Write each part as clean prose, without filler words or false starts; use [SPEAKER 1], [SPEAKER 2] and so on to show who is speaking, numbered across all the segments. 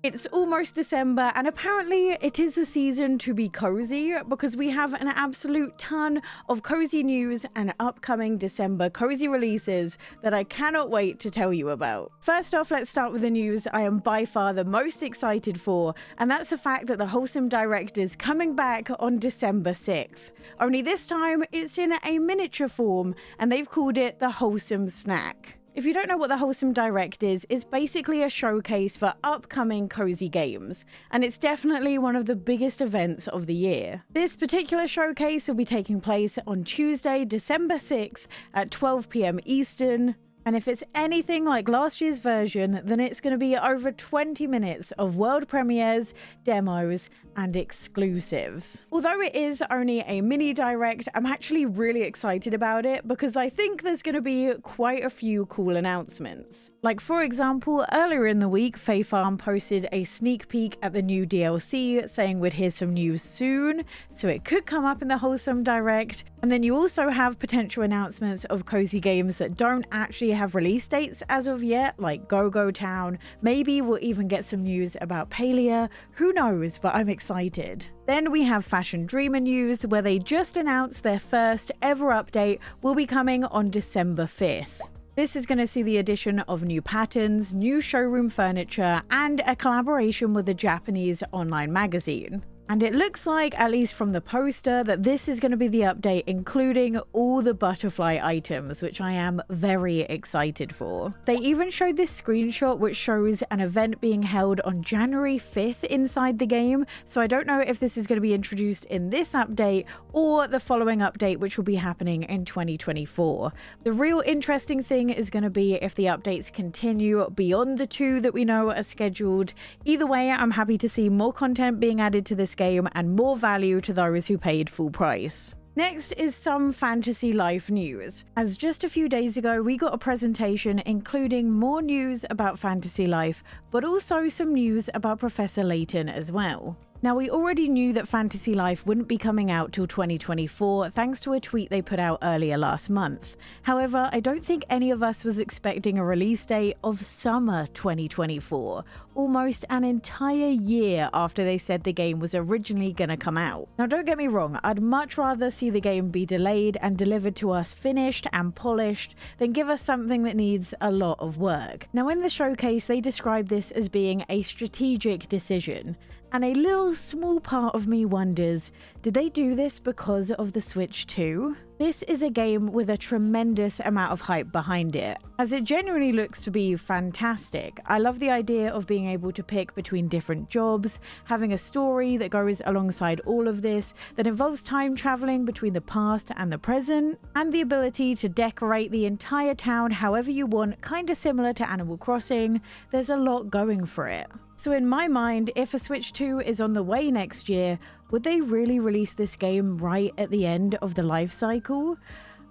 [SPEAKER 1] It's almost December, and apparently it is the season to be cozy because we have an absolute ton of cozy news and upcoming December cozy releases that I cannot wait to tell you about. First off, let's start with the news I am by far the most excited for, and that's the fact that the Wholesome Direct is coming back on December 6th. Only this time it's in a miniature form, and they've called it the Wholesome Snack. If you don't know what the Wholesome Direct is, it's basically a showcase for upcoming cozy games, and it's definitely one of the biggest events of the year. This particular showcase will be taking place on Tuesday, December 6th at 12 PM Eastern. And if it's anything like last year's version, then it's going to be over 20 minutes of world premieres, demos, and exclusives. Although it is only a mini direct, I'm actually really excited about it because I think there's going to be quite a few cool announcements. Like, for example, earlier in the week, Fae Farm posted a sneak peek at the new DLC, saying we'd hear some news soon, so it could come up in the Wholesome Direct. And then you also have potential announcements of cozy games that don't actually have release dates as of yet, like Go-Go Town. Maybe we'll even get some news about Palia. Who knows, but I'm excited. Then we have Fashion Dreamer news, where they just announced their first ever update will be coming on December 5th. This is going to see the addition of new patterns, new showroom furniture, and a collaboration with a Japanese online magazine. And it looks like, at least from the poster, that this is going to be the update including all the butterfly items, which I am very excited for. They even showed this screenshot which shows an event being held on January 5th inside the game, so I don't know if this is going to be introduced in this update or the following update, which will be happening in 2024. The real interesting thing is going to be if the updates continue beyond the two that we know are scheduled. Either way, I'm happy to see more content being added to this game and more value to those who paid full price. Next is some Fantasy Life news, as just a few days ago we got a presentation including more news about Fantasy Life, but also some news about Professor Layton as well. Now, we already knew that Fantasy Life wouldn't be coming out till 2024 thanks to a tweet they put out earlier last month. However, I don't think any of us was expecting a release date of summer 2024, almost an entire year after they said the game was originally going to come out. Now, don't get me wrong, I'd much rather see the game be delayed and delivered to us finished and polished than give us something that needs a lot of work. Now, in the showcase, they described this as being a strategic decision. And a little small part of me wonders, did they do this because of the Switch 2? This is a game with a tremendous amount of hype behind it, as it genuinely looks to be fantastic. I love the idea of being able to pick between different jobs, having a story that goes alongside all of this, that involves time traveling between the past and the present, and the ability to decorate the entire town however you want, kinda similar to Animal Crossing. There's a lot going for it. So in my mind, if a Switch 2 is on the way next year, would they really release this game right at the end of the life cycle?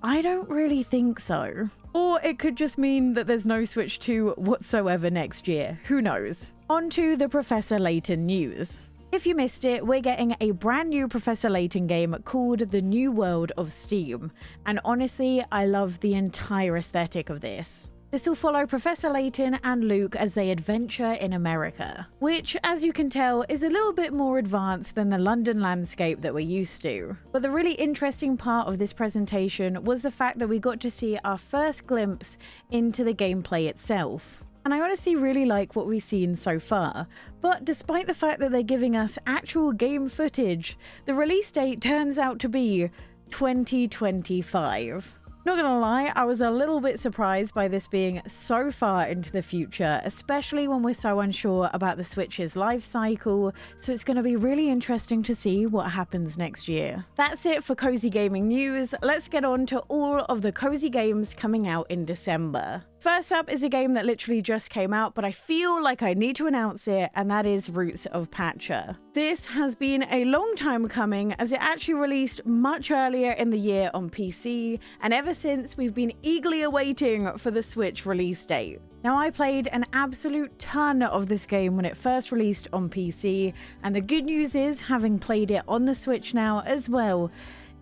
[SPEAKER 1] I don't really think so. Or it could just mean that there's no Switch 2 whatsoever next year. Who knows? On to the Professor Layton news. If you missed it, we're getting a brand new Professor Layton game called The New World of Steam. And honestly, I love the entire aesthetic of this. This will follow Professor Layton and Luke as they adventure in America, which, as you can tell, is a little bit more advanced than the London landscape that we're used to. But the really interesting part of this presentation was the fact that we got to see our first glimpse into the gameplay itself. And I honestly really like what we've seen so far, but despite the fact that they're giving us actual game footage, the release date turns out to be 2025. Not gonna lie, I was a little bit surprised by this being so far into the future, especially when we're so unsure about the Switch's life cycle, so it's gonna be really interesting to see what happens next year. That's it for cozy gaming news. Let's get on to all of the cozy games coming out in December. First up is a game that literally just came out, but I feel like I need to announce it, and that is Roots of Patcha. This has been a long time coming, as it actually released much earlier in the year on PC, and ever since we've been eagerly awaiting for the Switch release date. Now, I played an absolute ton of this game when it first released on PC, and the good news is, having played it on the Switch now as well,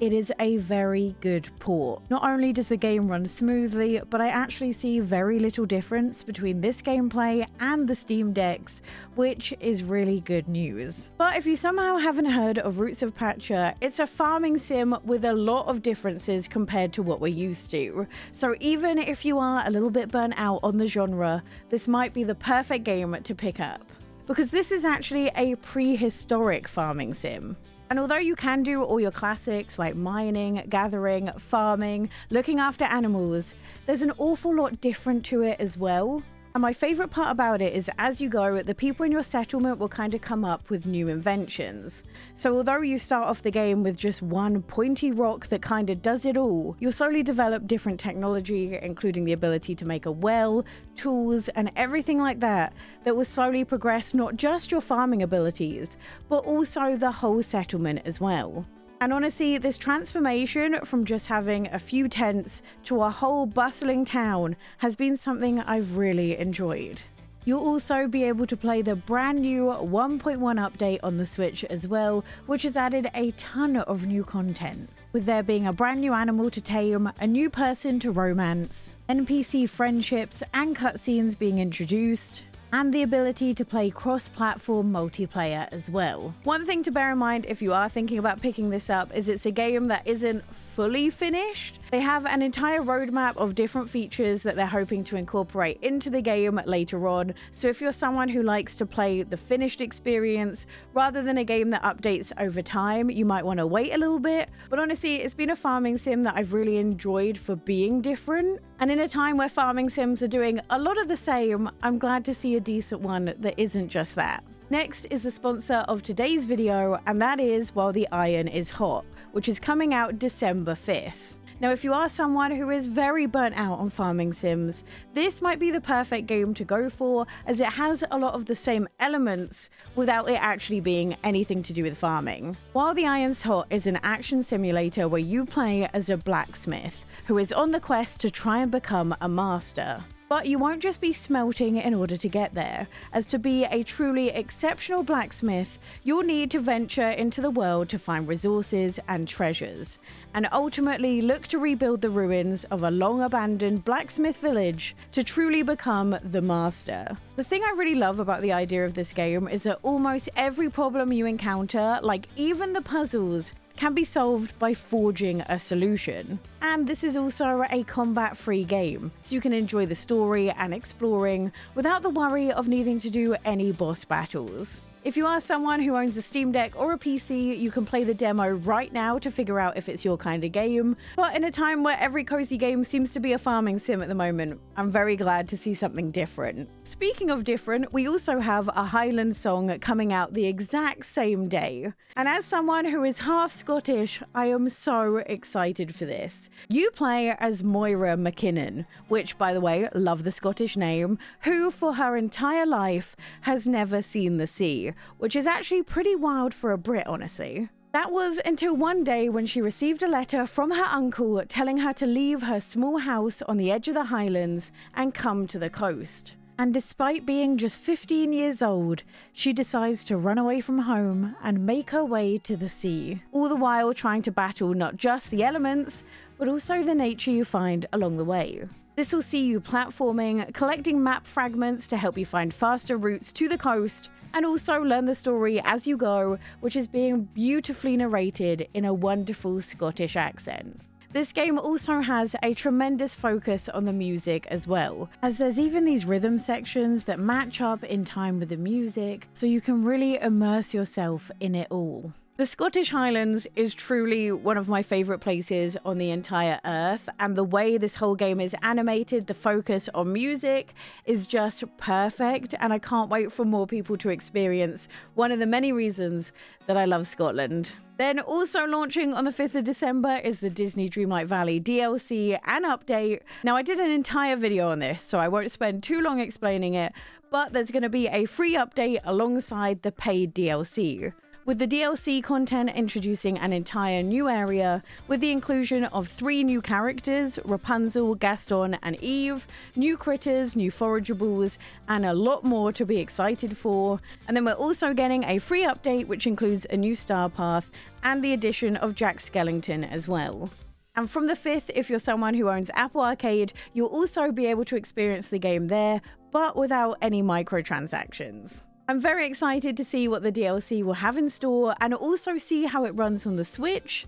[SPEAKER 1] it is a very good port. Not only does the game run smoothly, but I actually see very little difference between this gameplay and the Steam Decks, which is really good news. But if you somehow haven't heard of Roots of Patcha, it's a farming sim with a lot of differences compared to what we're used to. So even if you are a little bit burnt out on the genre, this might be the perfect game to pick up. Because this is actually a prehistoric farming sim. And although you can do all your classics like mining, gathering, farming, looking after animals, there's an awful lot different to it as well. And my favourite part about it is as you go, the people in your settlement will kind of come up with new inventions. So although you start off the game with just one pointy rock that kind of does it all, you'll slowly develop different technology, including the ability to make a well, tools, and everything like that will slowly progress not just your farming abilities, but also the whole settlement as well. And honestly, this transformation from just having a few tents to a whole bustling town has been something I've really enjoyed. You'll also be able to play the brand new 1.1 update on the Switch as well, which has added a ton of new content, with there being a brand new animal to tame, a new person to romance, NPC friendships and cutscenes being introduced, and the ability to play cross-platform multiplayer as well. One thing to bear in mind if you are thinking about picking this up is it's a game that isn't fully finished. They have an entire roadmap of different features that they're hoping to incorporate into the game later on. So if you're someone who likes to play the finished experience rather than a game that updates over time, you might want to wait a little bit. But honestly, it's been a farming sim that I've really enjoyed for being different. And in a time where farming sims are doing a lot of the same, I'm glad to see a decent one that isn't just that. Next is the sponsor of today's video, and that is While the Iron is Hot, which is coming out December 5th. Now, if you are someone who is very burnt out on farming sims, this might be the perfect game to go for, as it has a lot of the same elements without it actually being anything to do with farming. While the Iron's Hot is an action simulator where you play as a blacksmith who is on the quest to try and become a master. But you won't just be smelting in order to get there, as to be a truly exceptional blacksmith, you'll need to venture into the world to find resources and treasures, and ultimately look to rebuild the ruins of a long-abandoned blacksmith village to truly become the master. The thing I really love about the idea of this game is that almost every problem you encounter, like even the puzzles, can be solved by forging a solution. And this is also a combat-free game, so you can enjoy the story and exploring without the worry of needing to do any boss battles. If you are someone who owns a Steam Deck or a PC, you can play the demo right now to figure out if it's your kind of game. But in a time where every cozy game seems to be a farming sim at the moment, I'm very glad to see something different. Speaking of different, we also have a Highland Song coming out the exact same day. And as someone who is half Scottish, I am so excited for this. You play as Moira McKinnon, which, by the way, love the Scottish name, who for her entire life has never seen the sea, which is actually pretty wild for a Brit, honestly. That was until one day when she received a letter from her uncle telling her to leave her small house on the edge of the Highlands and come to the coast. And despite being just 15 years old, she decides to run away from home and make her way to the sea, all the while trying to battle not just the elements, but also the nature you find along the way. This will see you platforming, collecting map fragments to help you find faster routes to the coast, and also learn the story as you go, which is being beautifully narrated in a wonderful Scottish accent. This game also has a tremendous focus on the music as well, as there's even these rhythm sections that match up in time with the music, so you can really immerse yourself in it all. The Scottish Highlands is truly one of my favourite places on the entire earth, and the way this whole game is animated, the focus on music, is just perfect, and I can't wait for more people to experience one of the many reasons that I love Scotland. Then also launching on the 5th of December is the Disney Dreamlight Valley DLC and update. Now, I did an entire video on this, so I won't spend too long explaining it, but there's going to be a free update alongside the paid DLC, with the DLC content introducing an entire new area with the inclusion of 3 new characters, Rapunzel, Gaston and Eve, new critters, new forageables, and a lot more to be excited for. And then we're also getting a free update which includes a new star path and the addition of Jack Skellington as well. And from the 5th, if you're someone who owns Apple Arcade, you'll also be able to experience the game there, but without any microtransactions. I'm very excited to see what the DLC will have in store and also see how it runs on the Switch.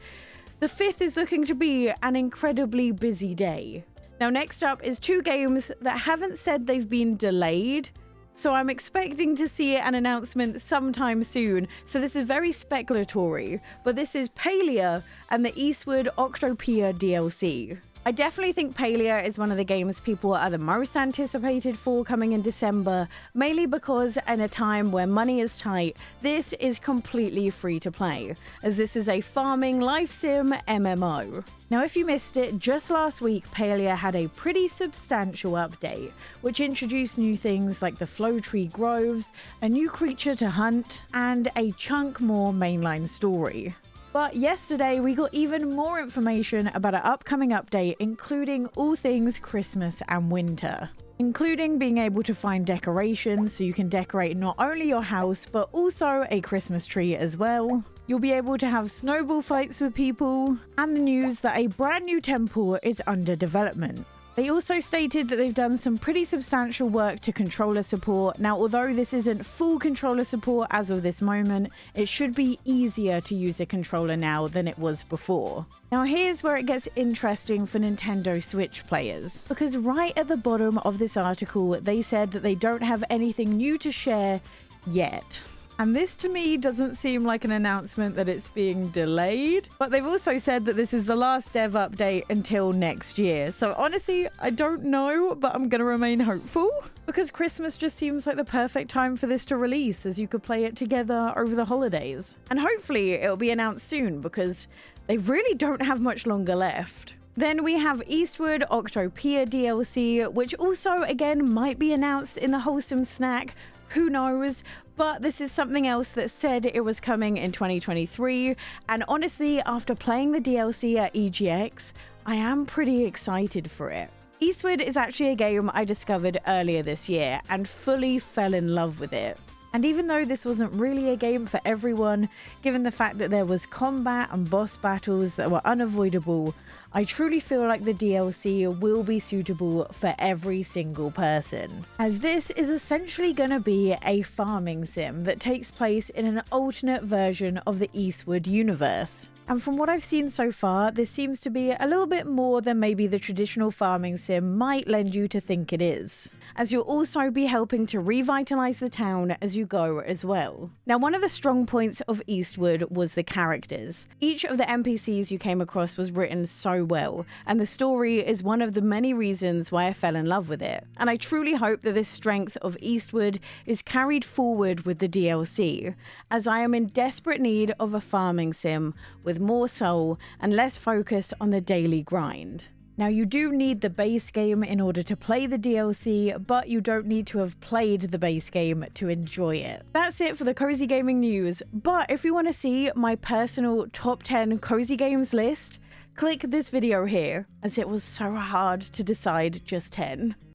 [SPEAKER 1] The 5th is looking to be an incredibly busy day. Now next up is 2 games that haven't said they've been delayed, so I'm expecting to see an announcement sometime soon, so this is very speculatory, but this is Palia and the Eastward Octopia DLC. I definitely think Palia is one of the games people are the most anticipated for coming in December, mainly because in a time where money is tight, this is completely free to play, as this is a farming life sim MMO. Now if you missed it, just last week Palia had a pretty substantial update, which introduced new things like the Flow Tree Groves, a new creature to hunt, and a chunk more mainline story. But yesterday we got even more information about an upcoming update, including all things Christmas and winter, including being able to find decorations so you can decorate not only your house but also a Christmas tree as well. You'll be able to have snowball fights with people, and the news that a brand new temple is under development. They also stated that they've done some pretty substantial work to controller support. Now, although this isn't full controller support as of this moment, it should be easier to use a controller now than it was before. Now, here's where it gets interesting for Nintendo Switch players, because right at the bottom of this article, they said that they don't have anything new to share yet. And this to me doesn't seem like an announcement that it's being delayed, but they've also said that this is the last dev update until next year. So honestly, I don't know, but I'm gonna remain hopeful because Christmas just seems like the perfect time for this to release, as you could play it together over the holidays. And hopefully it'll be announced soon because they really don't have much longer left. Then we have Eastward Octopia DLC, which also again might be announced in the Wholesome snack. Who knows? But this is something else that said it was coming in 2023, and honestly, after playing the DLC at EGX, I am pretty excited for it. Eastward is actually a game I discovered earlier this year and fully fell in love with it. And even though this wasn't really a game for everyone, given the fact that there was combat and boss battles that were unavoidable, I truly feel like the DLC will be suitable for every single person, as this is essentially going to be a farming sim that takes place in an alternate version of the Eastward universe. And from what I've seen so far, this seems to be a little bit more than maybe the traditional farming sim might lend you to think it is, as you'll also be helping to revitalize the town as you go as well. Now, one of the strong points of Eastward was the characters. Each of the NPCs you came across was written so well, and the story is one of the many reasons why I fell in love with it. And I truly hope that this strength of Eastward is carried forward with the DLC, as I am in desperate need of a farming sim with more soul and less focus on the daily grind. Now, you do need the base game in order to play the DLC, but you don't need to have played the base game to enjoy it. That's it for the Cozy Gaming news, but if you want to see my personal top 10 cozy games list, click this video here, as it was so hard to decide just 10.